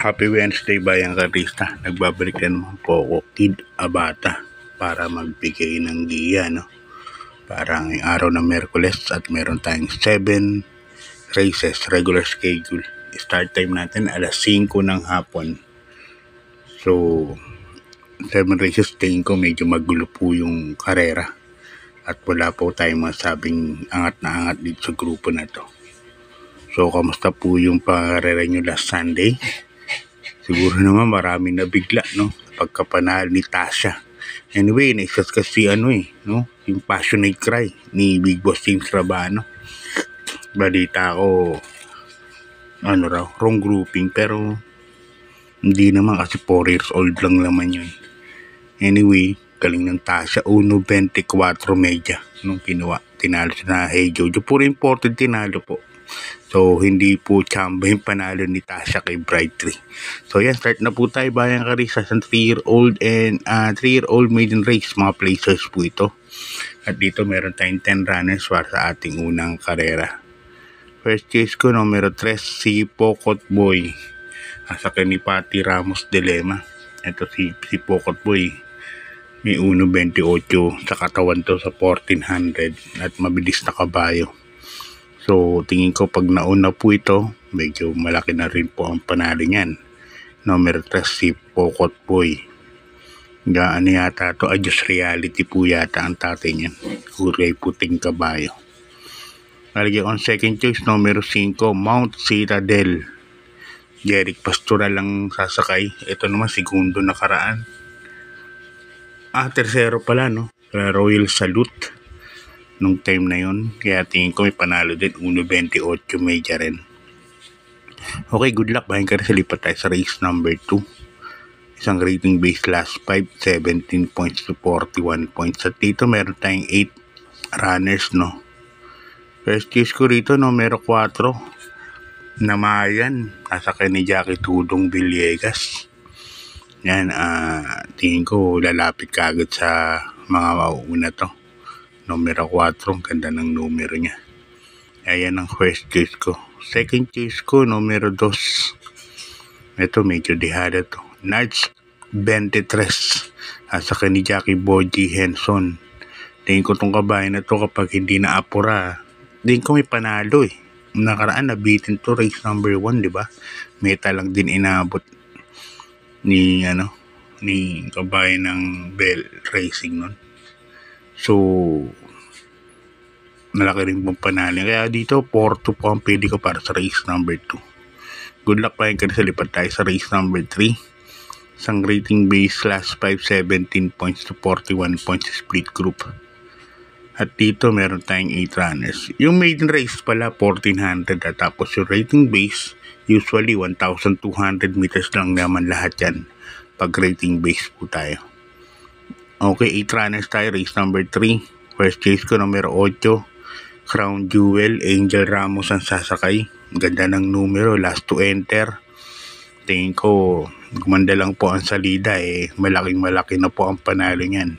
Happy Wednesday bayang karista. Nagbabalik na naman po ako, Kid Abata, para magbigay ng giya, no? Parang araw ng Merkules at meron tayong 7 races, regular schedule. Start time natin alas 5 ng hapon. So, 7 races, tingin ko medyo magulo po yung karera. At wala po tayong masabing angat na angat dito sa grupo na to. So, kamusta po yung pangarera nyo last Sunday? Siguro naman marami na bigla, no? Pagkapanalo ni Tasha. Anyway, naisas kasi no? Yung passionate cry ni Big Boss James Rabano. Balita ko, wrong grouping. Pero, hindi naman kasi 4 years old lang naman yun. Anyway, galing ng Tasha, 1.24 media nung tinalo siya na Hey Jojo. Puro imported tinalo po. So, hindi po chamba yung panalo ni Tasha kay Bride 3. So, yan, start na po tayo bayang karisa sa 3-year-old and 3-year-old maiden race. Mga placers po ito. At dito meron tayong 10 runners para sa ating unang karera. First chase ko, numero 3, si Pokot Boy. Asa ni Patty Ramos Dilema. Ito si Pokot Boy. May 1.28 sa katawan to sa 1400 at mabilis na kabayo. So, tingin ko pag nauna po ito, medyo malaki na rin po ang panalo niyan. Number 3, si Pokot Boy. Gaan yata ito, Adjust Reality po yata ang tatay niyan. Kulay puting kabayo. Nalagay on second choice, number 5, Mount Citadel. Jeric Pastura lang sasakay. Ito naman, segundo nakaraan. Tercero pala, no? Royal Salute. Nung time na yun, kaya tingin ko may panalo din, 1.28 media rin. Okay, good luck. Bahin ka rin sa lipat tayo sa race number 2. Isang rating base last 5, 17 points to 41 points. At dito meron tayong 8 runners, no? First case ko rito, numero 4, Namayan. Kasakay ni Jackie Tudong Villegas. Yan, tingin ko lalapit kagad sa mga mauuna to. Numero 4, ganda ng numero niya. Ayan ang first case ko. Second case ko, numero 2. Ito, medyo dihada to. Nards 23. Sa ni Jackie Boji Henson. Tingin ko tong kabayan na to kapag hindi na apura. Tingin ko may panalo eh. Nakaraan, nabitin to race number 1, di ba? Meta lang din inabot ni kabayan ng Bell Racing nun. So, malaki rin pong panalo. Kaya dito, 4-2 po ang pili ko para sa race number 2. Good luck pa rin sa lipat tayo sa race number 3. Isang rating base last 5, 17 points to 41 points split group. At dito, meron tayong 8 runners. Yung maiden race pala, 1400. At tapos yung rating base, usually 1,200 meters lang naman lahat yan. Pag rating base po tayo. Okay, 8 runners tayo. Race number 3. First chase ko, numero 8. Crown Jewel, Angel Ramos ang sasakay. Ganda ng numero, last to enter. Tingin ko, gumanda lang po ang salida Malaking-malaki na po ang panalo niyan.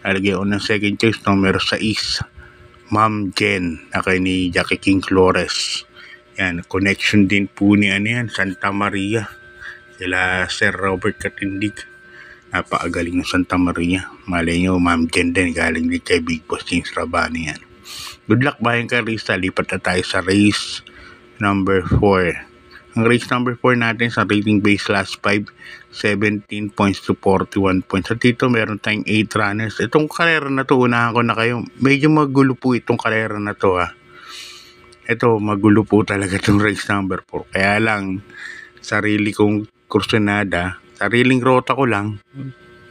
Alagay ko ng second chase, numero 6. Ma'am Jen, kay ni Jackie King Flores. Yan, connection din po ni Santa Maria. Sila Sir Robert Katindig. Napakagaling ng Santa Maria. Malay nyo, Ma'am Jen din. Galing din kay Big Boss James Rabano yan. Good luck bayan ka, Risa. Lipat na tayo sa race number 4. Ang race number 4 natin sa rating base last 5, 17 points to 41 points. At dito meron tayong 8 runners. Itong karera na to, unahan ko na kayo. Medyo magulo po itong karera na to Ito, magulo po talaga itong race number 4. Kaya lang, sarili kong kursunada, sariling rota ko lang.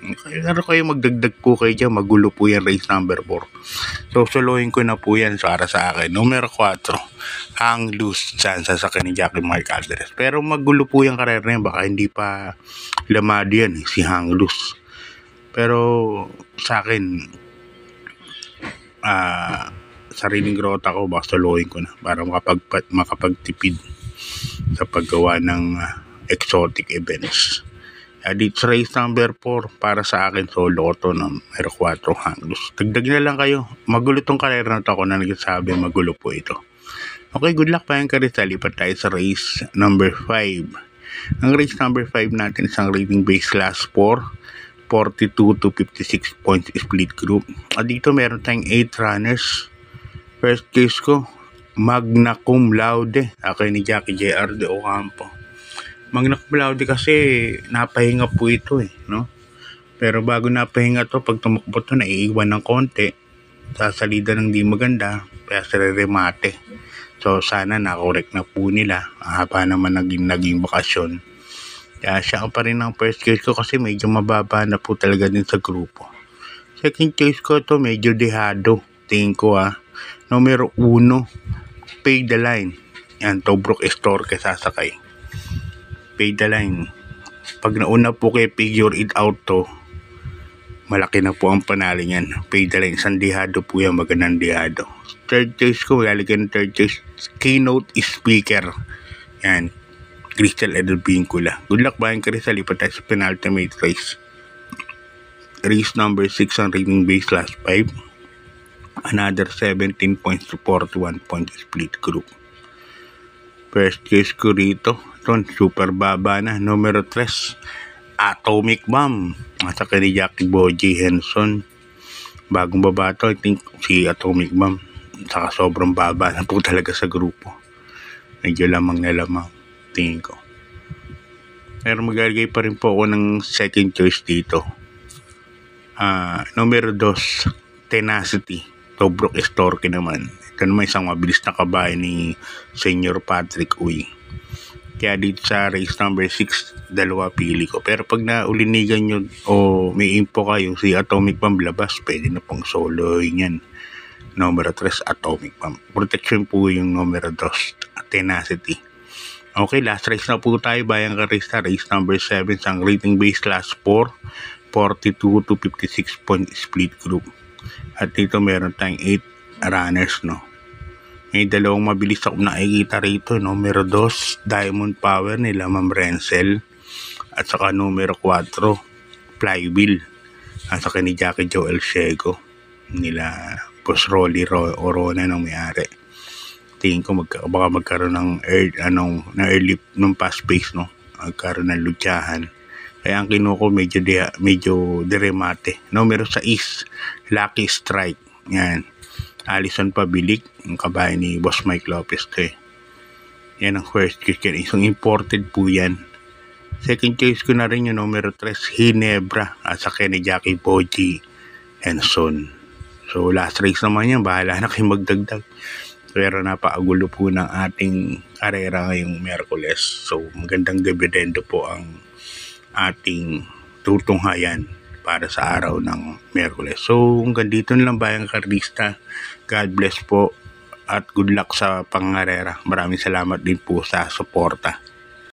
Kaya kayo magdagdag po kayo dyan, magulo po yan race number 4. So, solohin ko na po yan para sa akin. Numero 4, Hang Loose Chance sa ni Jackie Mark Alvarez. Pero magulo po yung karera niya, baka hindi pa lamado yan si Hang Loose. Pero sa akin, sariling rota ko, baka solohin ko na para makapagtipid sa paggawa ng exotic events. Dito race number 4 para sa akin, solo ko to ng numero 4, Hanglos. Dagdag na lang kayo. Magulo tong karera na to, ako na nagsasabi magulo po ito. Okay, good luck pa yan ka rin. Lipat tayo sa race number 5. Ang race number 5 natin isang rating base class 4, 42 to 56 points split group. At dito meron tayong 8 runners. First case ko, magna cum laude, akin ni Jackie J.R. de Ocampo. Magna cum laude kasi napahinga po ito no? Pero bago napahinga to, pag tumakbo to, naiiwan ng konti. Sa salida ng di maganda, kaya sila remate. So sana na-correct na po nila. Haba naman naging bakasyon. Kaya siya pa rin ang first case ko kasi medyo mababa na po talaga din sa grupo. Second case ko to medyo dehado. Tingin ko numero 1, Pay the Line. Yan, Tobruk Estorque sasakay. Pay the Line. Pag nauna po kay figure it out to, malaki na po ang panalo niyan. Pay the Line. Isang dehado po yan, magandang dehado. Third case ko, lalagyan ng third case, Keynote Speaker. Yan, Crystal Edelvincula. Good luck Bayan Crystal, lipat tayo sa penultimate race. Race number 6 ang rating base class 5. Another 17 points to 41 points split group. First case ko rito, ito, super baba na. Numero 3, Atomic Bomb. Nasa kay Jackie Boji Henson. Bagong baba to, I think si Atomic Bomb. Saka sobrang baba na po talaga sa grupo. Medyo lamang na lamang, tingin ko. Pero maglalagay pa rin po ako ng second choice dito. Numero 2, Tenacity. Tobruk Estorque naman. Ito naman isang mabilis na kabayan ni Senior Patrick Uy. Kaya dito sa race number 6, dalawa pili ko. Pero pag naulinigan nyo o may info kayo si Atomic Bomb labas, pwede na pong solo yan. Numero 3, Atomic Bomb. Protection po yung numero 2, Tenacity. Okay, last race na po tayo, Bayan Karista. Race number 7, ang rating base class 4, 42 to 56 point split group. At dito meron tayong 8 runners, no? May dalawang mabilis ako nakikita rito. Numero 2, Diamond Power nila Ma'am Renzel. At saka numero 4, Flywheel. At saka ni Jackie Joel Shego nila Boss Rolly Orona ng may-ari. Tingin ko baka magkaroon ng early ng fast pace, no? Magkaroon ng lutsyahan. Kaya ang kinuha ko medyo deremate. Numero 6, Lucky Strike. Yan. Alison Pabilik, ang kabayan ni Boss Mike Lopez to Yan ang first case. Isang imported po yan. Second case ko na rin yung numero 3, Hinebra. At sa ni Jackie Boji Henson. So last race naman yan, bahala na kayo magdagdag. Pero napakagulo po ng ating karera ngayong Miyerkules. So magandang dividendo po ang ating tutunghayan para sa araw ng Miyerkules. So hanggang dito na lang Bayan Karista. God bless po at good luck sa pangarera. Maraming salamat din po sa suporta.